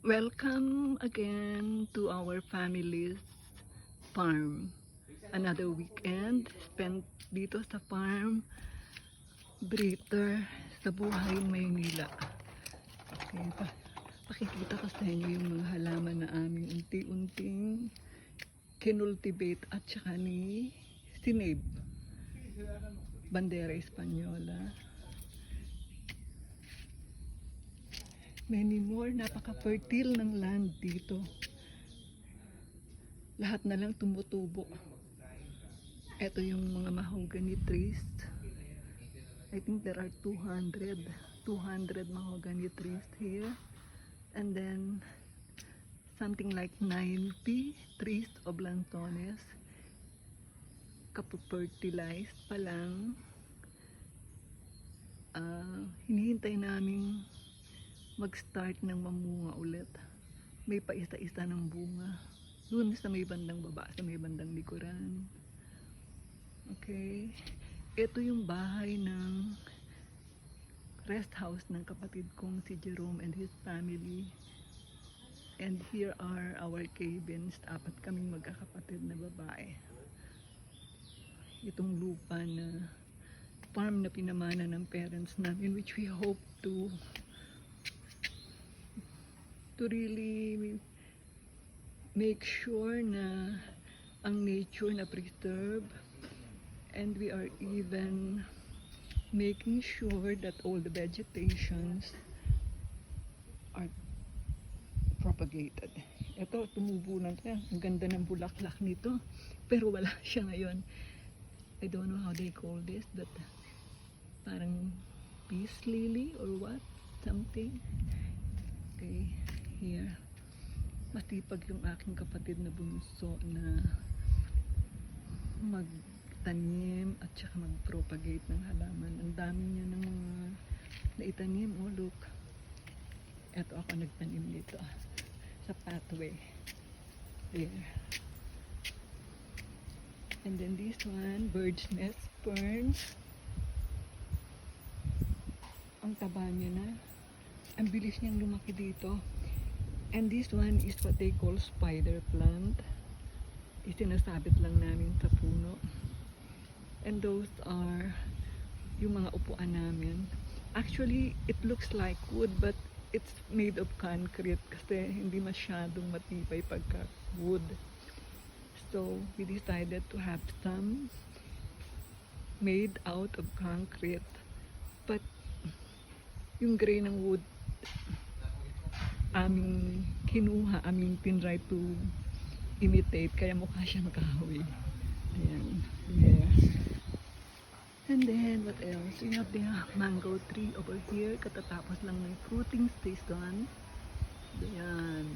Welcome again to our family's farm. Another weekend spent dito sa farm, breather sa buhay Maynila. Okay, pakikita ko sa inyo yung mga halaman na aming unti-unting kinultivate at saka ni Sinave, Bandera Espanyola. Many more, napaka-fertile ng land dito. Lahat na lang tumutubo. Ito yung mga mahogany trees. I think there are 200 mahogany trees here. And then something like 90 trees of lanzones. Kapo-fertilized pa lang. Hinihintay namin mag-start ng mamunga ulit. May pa isa-isa ng bunga. Doon sa may bandang baba, sa may bandang likuran. Okay. Ito yung bahay ng rest house ng kapatid kong si Jerome and his family. And here are our cabins. Apat kaming magkakapatid na babae. Itong lupa na farm na pinamana ng parents namin, which we hope to really make sure na ang nature na preserve, and we are even making sure that all the vegetations are propagated. Ito, tumubo na siya. Ang ganda ng bulaklak nito, pero wala siya ngayon. I don't know how they call this, but parang peace lily or what, something. Okay, here. Masipag yung aking kapatid na bunso na magtanim at saka mag-propagate ng halaman. Ang dami niya ng mga naitanim. Oh, look. Eto ako nagtanim dito sa pathway. There. And then this one, bird's nest ferns. Ang taba niya na. Ang bilis niyang lumaki dito. And this one is what they call spider plant. Isinasabit lang namin sa puno. And those are yung mga upuan namin. Actually, it looks like wood, but it's made of concrete kasi hindi masyadong matibay pagka wood. So, we decided to have some made out of concrete. But yung grain ng wood, aming kinuha, aming tinry to imitate, kaya mukha siyang kahoy. Ayan. Yeah. And then, what else? We have the mango tree over here. Katatapos lang ng fruiting season. Ayan.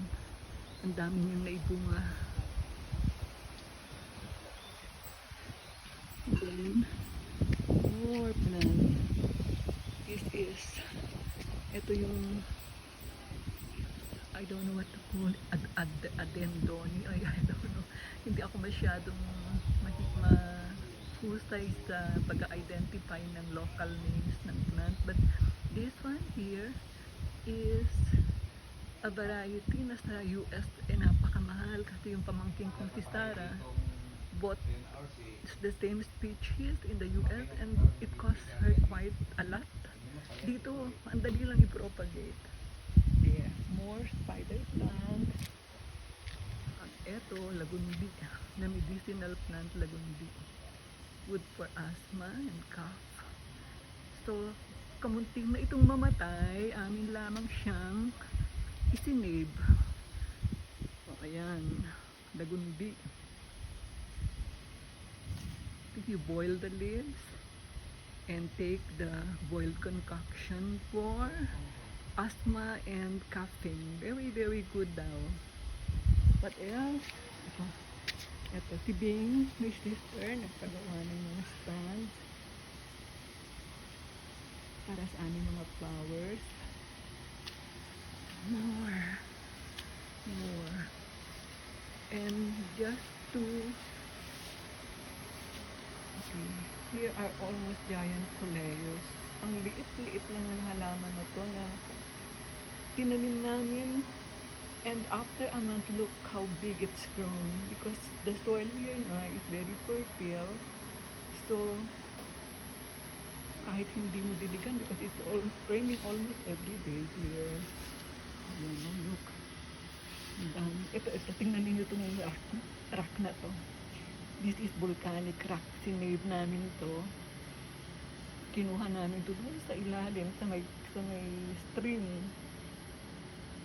Ang dami niyang naibunga. And then, more plant. This is, ito yung I don't know what to call it, adendoni. I don't know. Hindi ako masyadong mahusay sa pag-identify ng local names ng plant. But this one here is a variety na sa US napakamahal kasi yung pamangkin kong si Sarah bought the same species in the US and it cost her quite a lot. Dito, ang dali lang i-propagate. Yeah, more spider plant. At eto, lagundi, na medicinal plant lagundi. Good for asthma and cough. So, kamunting na itong mamatay, amin lamang siyang isinave. So, ayan, lagundi. If you boil the leaves and take the boiled concoction for asthma and coughing. Very, very good daw. What else? Ito, si Bing, my sister, nagpagawa ng mga stands para sa aming mga flowers. More. And just to, okay, here are almost giant coleus. Ang liit-liit lang ng halaman na to na tinanim namin And after a month, look how big it's grown because the soil here na is very fertile. So, kahit hindi mo diligan because it's all raining almost every day here. Ayan, oh, look. Ang dami. Ito, tingnan ninyo itong rock na to. This is volcanic rock. Sinave namin to. Kinuha namin to doon sa ilalim, sa may stream.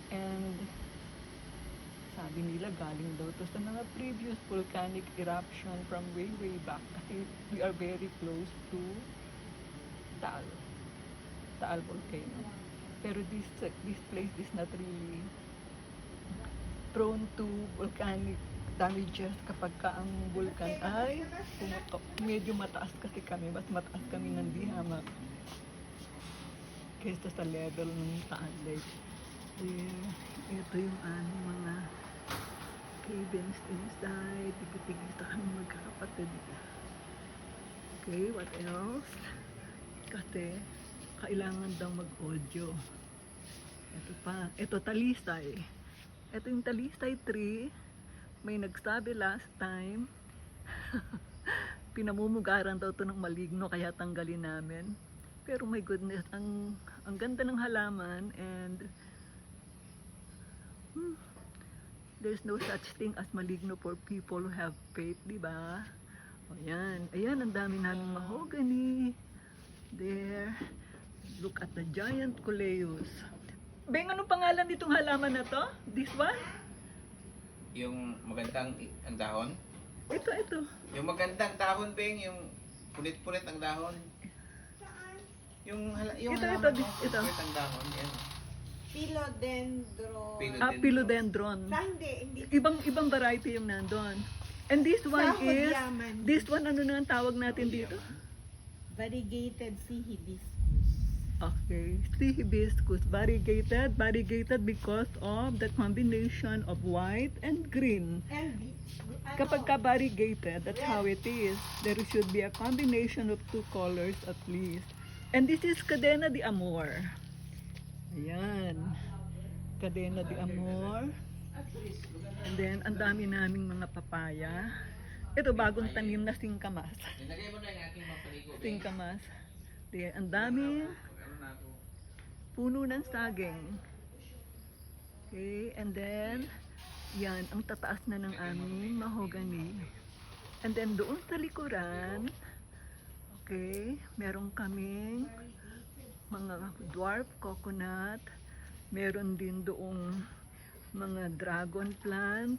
And sabi nila galing daw to sa mga previous volcanic eruption from way back kasi we are very close to Taal volcano. Pero this place is not really prone to volcanic damages kapag ka ang vulkan ay pumutok. Medyo mataas kasi kami, mas mataas kami ng dihamak kaysa sa level ng Taal Lake. Ito yung aming mga cabins inside. Tigil-tigil kami magkakapatid. Okay, what else? Kasi kailangan daw mag-audio. Ito pa. Ito talisay. Ito yung talisay tree. May nagsabi last time pinamumugaran daw to ng maligno kaya tanggalin namin. Pero my goodness, ang ganda ng halaman and there's no such thing as maligno for people who have faith, di ba? O yan. Ayan, ang dami naming mahogany. There. Look at the giant coleus. Beng, anong pangalan nitong halaman na to? This one? Yung magandang ang dahon? Ito. Yung magandang dahon, Beng, yung pulit-pulit ang dahon. Yung Ito. pulit ang dahon, yan. Philodendron. Philodendron. Hindi. Ibang variety yung nandun. And this one Sahod is, yaman. this one ano na ang tawag natin dito? Variegated sea hibiscus. Okay, sea hibiscus, variegated because of the combination of white and green. And Kapag ka variegated, that's how it is. There should be a combination of two colors at least. And this is Cadena de Amor. Ayan. Cadena de Amor. And then, ang dami naming mga papaya. Ito, bagong tanim na singkamas. Nilagay mo na yung aking mapaligo, Beng. Singkamas. Then, ang daming puno ng saging. Okay, and then, yan, ang tataas na ng aming mahogany. And then, doon sa likuran, okay, meron kaming mga dwarf coconut, meron din doong mga dragon plant,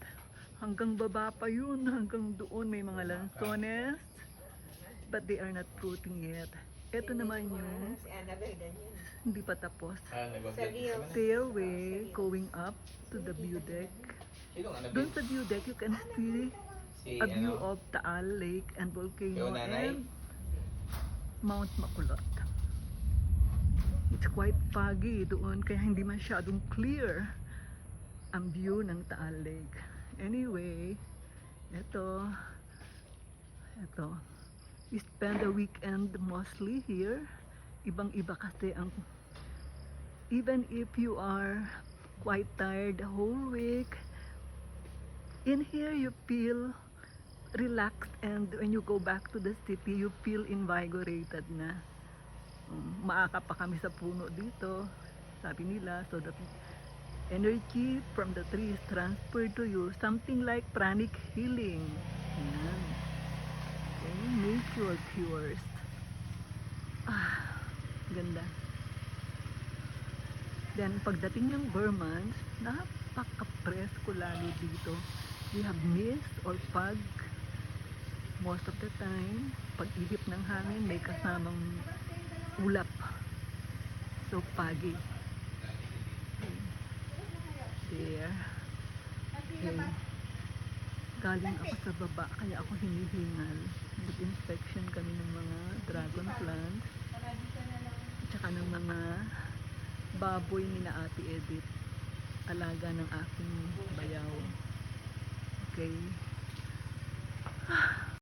hanggang baba pa yun, hanggang doon may mga lanzones, but they are not fruiting yet. Ito naman yung si Annabelle ganyan. hindi pa tapos. Sergio. Stairway going up to the view deck. Sinong ano, Doon Beng? sa view deck, you can see Si, a view ano? of Taal Lake and volcano Yung nanay? and Mount Makulot. It's quite foggy doon, kaya hindi masyadong clear ang view ng Taal Lake. Anyway, ito, we spend the weekend mostly here. Ibang-iba kasi ang, even if you are quite tired the whole week, in here you feel relaxed, and when you go back to the city, you feel invigorated na. Maaka pa kami sa puno dito, sabi nila, so that energy from the trees transferred to you, something like pranic healing. Ayan. Okay, nature cures. Ganda. Then, pagdating ng Burmans, napaka-presko lalo dito. We have mist or fog most of the time. Pag-ihip ng hangin, may kasamang ulap. So, foggy. There. Okay. Galing ako sa baba, kaya ako hinihingal. Nag-inspection kami ng mga dragon plants. At saka ng mga baboy ni na Ate Edith. Alaga ng aking bayaw. Okay.